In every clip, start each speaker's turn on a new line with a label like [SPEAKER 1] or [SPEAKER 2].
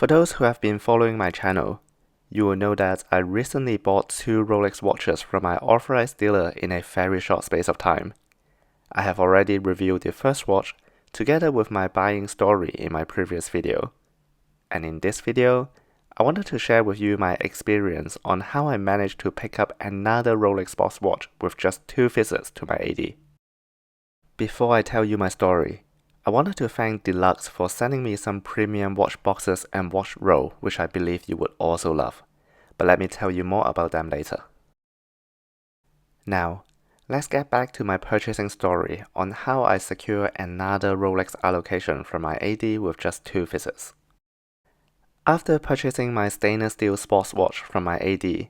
[SPEAKER 1] For those who have been following my channel, you will know that I recently bought 2 Rolex watches from my authorized dealer in a very short space of time. I have already reviewed the first watch together with my buying story in my previous video. And in this video, I wanted to share with you my experience on how I managed to pick up another Rolex box watch with just 2 visits to my AD. Before I tell you my story, I wanted to thank Delugs for sending me some premium watch boxes and watch roll, which I believe you would also love. But let me tell you more about them later. Now, let's get back to my purchasing story on how I secure another Rolex allocation from my AD with just 2 visits. After purchasing my stainless steel sports watch from my AD,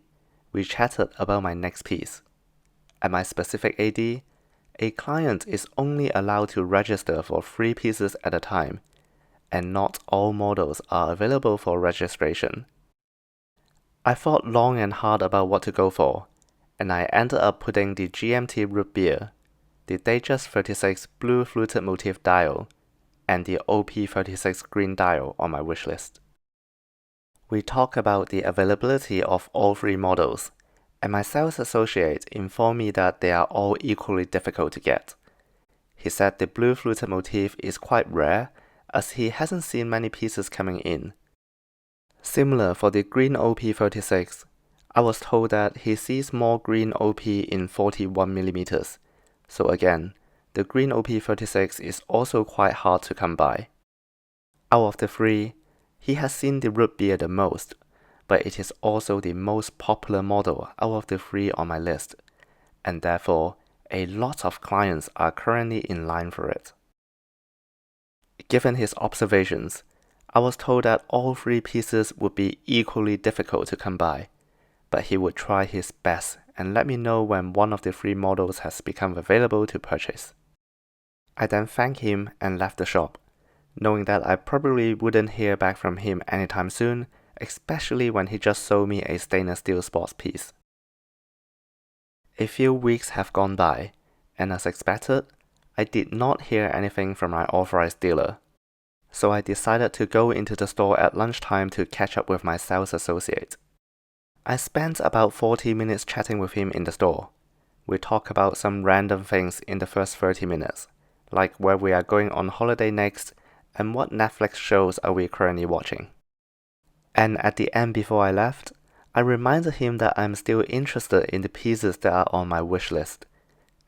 [SPEAKER 1] we chatted about my next piece. At my specific AD, a client is only allowed to register for 3 pieces at a time, and not all models are available for registration. I thought long and hard about what to go for, and I ended up putting the GMT Rootbeer, the Datejust 36 blue fluted motif dial, and the OP36 green dial on my wishlist. We talked about the availability of all 3 models, and my sales associate informed me that they are all equally difficult to get. He said the blue fluted motif is quite rare, as he hasn't seen many pieces coming in. Similar for the green OP36, I was told that he sees more green OP in 41mm, so again, the green OP36 is also quite hard to come by. Out of the 3, he has seen the Rootbeer the most, but it is also the most popular model out of the 3 on my list, and therefore a lot of clients are currently in line for it. Given his observations, I was told that all 3 pieces would be equally difficult to come by, but he would try his best and let me know when one of the 3 models has become available to purchase. I then thanked him and left the shop, knowing that I probably wouldn't hear back from him anytime soon, especially when he just sold me a stainless steel sports piece. A few weeks have gone by, and as expected, I did not hear anything from my authorized dealer, so I decided to go into the store at lunchtime to catch up with my sales associate. I spent about 40 minutes chatting with him in the store. We talked about some random things in the first 30 minutes, like where we are going on holiday next and what Netflix shows are we currently watching. And at the end before I left, I reminded him that I'm still interested in the pieces that are on my wish list,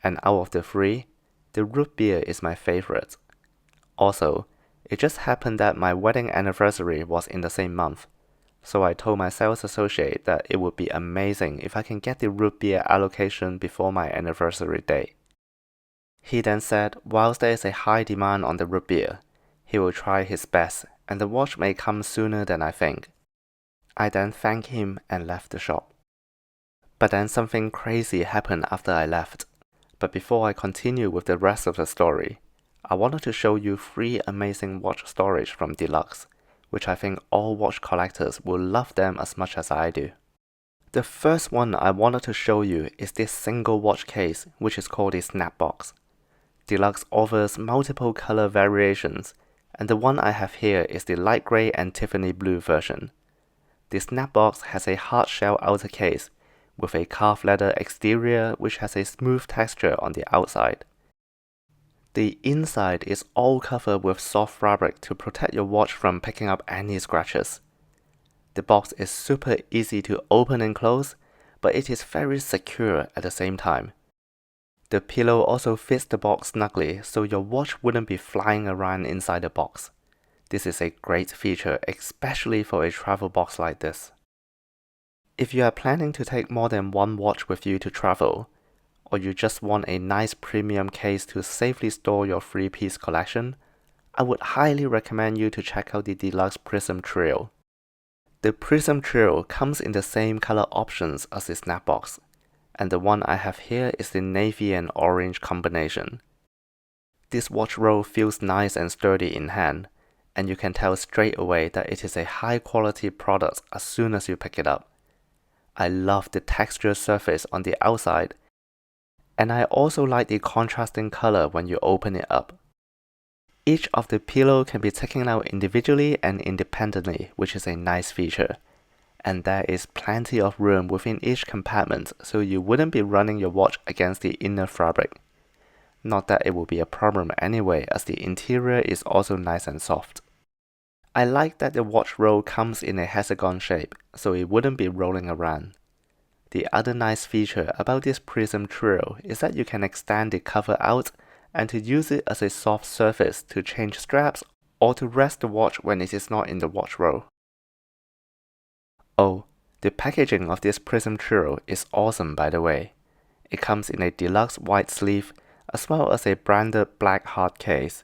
[SPEAKER 1] and out of the 3, the Rootbeer is my favorite. Also, it just happened that my wedding anniversary was in the same month, so I told my sales associate that it would be amazing if I can get the Rootbeer allocation before my anniversary day. He then said whilst there is a high demand on the Rootbeer, he will try his best and the watch may come sooner than I think. I then thanked him and left the shop. But then something crazy happened after I left. But before I continue with the rest of the story, I wanted to show you 3 amazing watch storage from Delugs, which I think all watch collectors will love them as much as I do. The first one I wanted to show you is this single watch case, which is called a Snapbox. Delugs offers multiple color variations, and the one I have here is the light gray and Tiffany blue version. The Snapbox has a hard shell outer case with a carved leather exterior which has a smooth texture on the outside. The inside is all covered with soft fabric to protect your watch from picking up any scratches. The box is super easy to open and close, but it is very secure at the same time. The pillow also fits the box snugly so your watch wouldn't be flying around inside the box. This is a great feature, especially for a travel box like this. If you are planning to take more than one watch with you to travel, or you just want a nice premium case to safely store your 3-piece collection, I would highly recommend you to check out the Delugs Prism Trio. The Prism Trio comes in the same color options as the Snapbox, and the one I have here is the navy and orange combination. This watch roll feels nice and sturdy in hand, and you can tell straight away that it is a high quality product as soon as you pick it up. I love the textured surface on the outside, and I also like the contrasting color when you open it up. Each of the pillow can be taken out individually and independently, which is a nice feature. And there is plenty of room within each compartment, so you wouldn't be running your watch against the inner fabric. Not that it will be a problem anyway, as the interior is also nice and soft. I like that the watch roll comes in a hexagon shape, so it wouldn't be rolling around. The other nice feature about this Prism Trio is that you can extend the cover out and to use it as a soft surface to change straps or to rest the watch when it is not in the watch roll. Oh, the packaging of this Prism Trio is awesome, by the way. It comes in a deluxe white sleeve as well as a branded black hard case.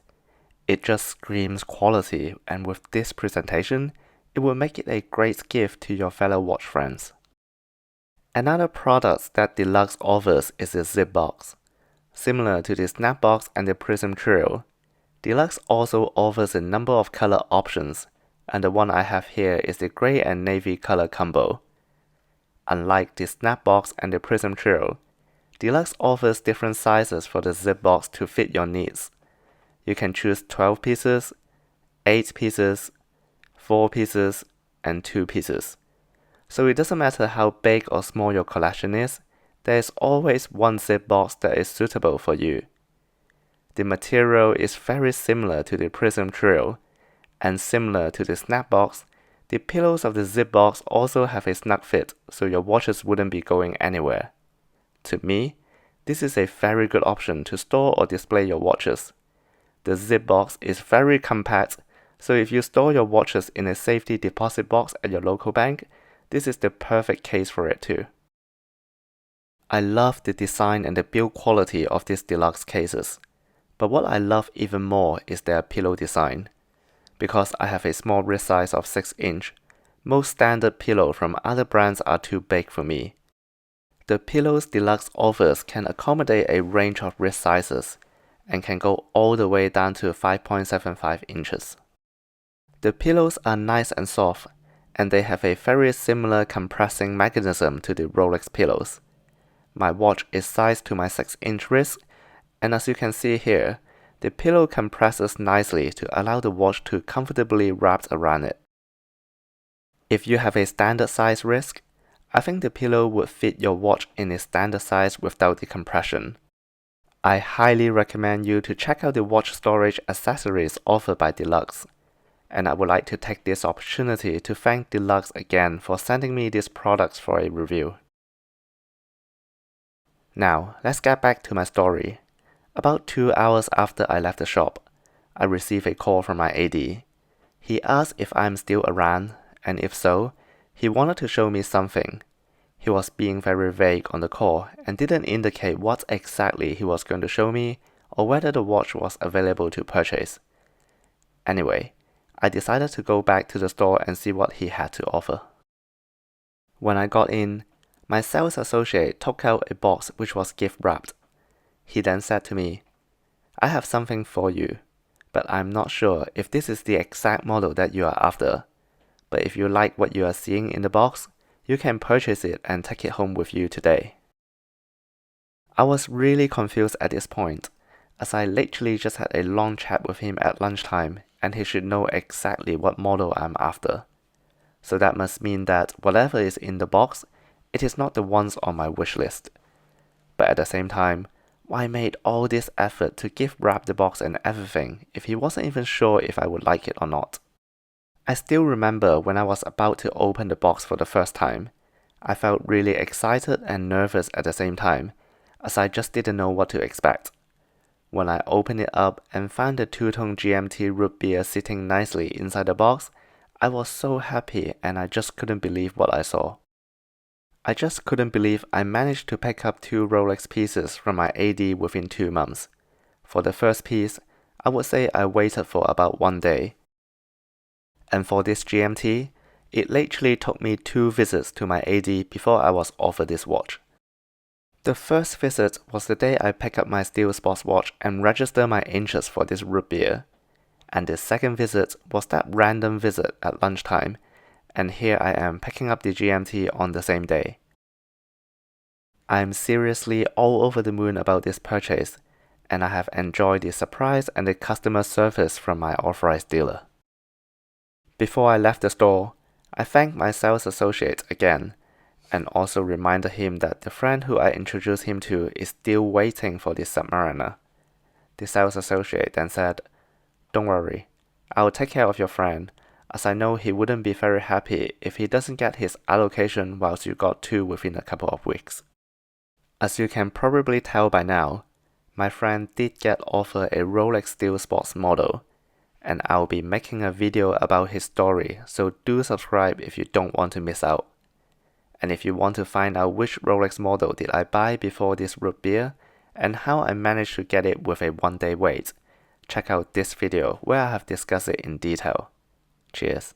[SPEAKER 1] It just screams quality, and with this presentation, it will make it a great gift to your fellow watch friends. Another product that Delugs offers is the zip box. Similar to the snap box and the Prism Trio, Delugs also offers a number of color options, and the one I have here is the gray and navy color combo. Unlike the snap box and the Prism Trio, Delugs offers different sizes for the zip box to fit your needs. You can choose 12 pieces, 8 pieces, 4 pieces, and 2 pieces. So it doesn't matter how big or small your collection is, there is always one zip box that is suitable for you. The material is very similar to the Prism Trio, and similar to the snap box, the pillows of the zip box also have a snug fit, so your watches wouldn't be going anywhere. To me, this is a very good option to store or display your watches. The zip box is very compact, so if you store your watches in a safety deposit box at your local bank, this is the perfect case for it too. I love the design and the build quality of these Delugs cases, but what I love even more is their pillow design. Because I have a small wrist size of 6 inch, most standard pillows from other brands are too big for me. The pillows Delugs offers can accommodate a range of wrist sizes, and can go all the way down to 5.75 inches. The pillows are nice and soft, and they have a very similar compressing mechanism to the Rolex pillows. My watch is sized to my 6-inch wrist, and as you can see here, the pillow compresses nicely to allow the watch to comfortably wrap around it. If you have a standard size wrist, I think the pillow would fit your watch in a standard size without the compression. I highly recommend you to check out the watch storage accessories offered by Delugs, and I would like to take this opportunity to thank Delugs again for sending me these products for a review. Now, let's get back to my story. About 2 hours after I left the shop, I received a call from my AD. He asked if I'm still around, and if so, he wanted to show me something. He was being very vague on the call and didn't indicate what exactly he was going to show me or whether the watch was available to purchase. Anyway, I decided to go back to the store and see what he had to offer. When I got in, my sales associate took out a box which was gift wrapped. He then said to me, "I have something for you, but I'm not sure if this is the exact model that you are after. But if you like what you are seeing in the box, you can purchase it and take it home with you today." I was really confused at this point, as I literally just had a long chat with him at lunchtime and he should know exactly what model I'm after. So that must mean that whatever is in the box, it is not the ones on my wish list. But at the same time, why made all this effort to gift wrap the box and everything if he wasn't even sure if I would like it or not? I still remember when I was about to open the box for the first time. I felt really excited and nervous at the same time, as I just didn't know what to expect. When I opened it up and found the two-tone GMT Rootbeer sitting nicely inside the box, I was so happy and I just couldn't believe what I saw. I just couldn't believe I managed to pick up 2 Rolex pieces from my AD within 2 months. For the first piece, I would say I waited for about 1 day. And for this GMT, it literally took me 2 visits to my AD before I was offered this watch. The first visit was the day I picked up my steel sports watch and registered my inches for this Rootbeer. And the second visit was that random visit at lunchtime, and here I am picking up the GMT on the same day. I'm seriously all over the moon about this purchase, and I have enjoyed the surprise and the customer service from my authorized dealer. Before I left the store, I thanked my sales associate again, and also reminded him that the friend who I introduced him to is still waiting for the Submariner. The sales associate then said, "Don't worry, I'll take care of your friend, as I know he wouldn't be very happy if he doesn't get his allocation whilst you got two within a couple of weeks." As you can probably tell by now, my friend did get offered a Rolex Steel Sports model, and I'll be making a video about his story, so do subscribe if you don't want to miss out. And if you want to find out which Rolex model did I buy before this Rootbeer, and how I managed to get it with a 1-day wait, check out this video where I have discussed it in detail. Cheers.